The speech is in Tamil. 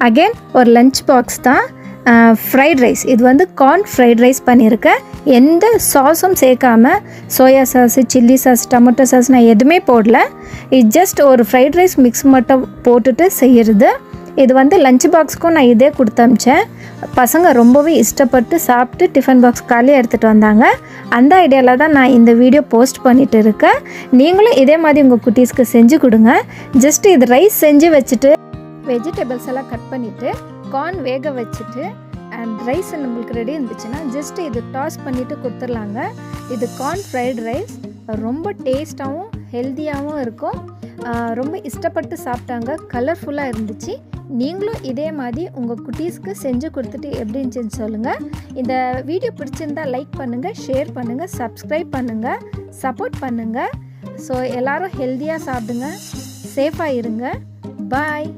அகெயின் ஒரு லஞ்ச் பாக்ஸ் தான். ஃப்ரைட் ரைஸ், இது வந்து கார்ன் ஃப்ரைட் ரைஸ் பண்ணியிருக்கேன். எந்த சாஸும் சேர்க்காம, soya sauce, chilli sauce, tomato sauce நான் எதுவுமே போடல. இது ஜஸ்ட் ஒரு ஃப்ரைட் ரைஸ் மிக்ஸ் மட்டும் போட்டுட்டு செய்கிறது. இது வந்து லஞ்ச் பாக்ஸுக்கும் நான் இதே கொடுத்து அனுப்பிச்சேன். பசங்க ரொம்பவே இஷ்டப்பட்டு சாப்பிட்டு டிஃபன் பாக்ஸ் காலியாக எடுத்துகிட்டு வந்தாங்க. அந்த ஐடியாவில் தான் நான் இந்த வீடியோ போஸ்ட் பண்ணிகிட்டு இருக்கேன். நீங்களும் இதே மாதிரி உங்கள் குட்டீஸ்க்கு செஞ்சு கொடுங்க. ஜஸ்ட் இது ரைஸ் செஞ்சு வச்சுட்டு வெஜிடபிள்ஸ் எல்லாம் கட் பண்ணிவிட்டு கார்ன் வேக வச்சுட்டு அண்ட் ரைஸ் நம்மளுக்கு ரெடி இருந்துச்சுன்னா ஜஸ்ட் இது டாஸ் பண்ணிவிட்டு கொடுத்துர்லாங்க. இது கார்ன் ஃப்ரைட் ரைஸ் ரொம்ப டேஸ்ட்டாகவும் ஹெல்த்தியாகவும் இருக்கும். ரொம்ப இஷ்டப்பட்டு சாப்பிட்டாங்க. கலர்ஃபுல்லாக இருந்துச்சு. நீங்களும் இதே மாதிரி உங்கள் குட்டீஸ்க்கு செஞ்சு கொடுத்துட்டு எப்படி இருந்துச்சுன்னு சொல்லுங்கள். இந்த வீடியோ பிடிச்சிருந்தால் லைக் பண்ணுங்கள், ஷேர் பண்ணுங்கள், சப்ஸ்கிரைப் பண்ணுங்கள், சப்போர்ட் பண்ணுங்கள். ஸோ எல்லோரும் ஹெல்த்தியாக சாப்பிடுங்க, சேஃபாக இருங்க. பாய்.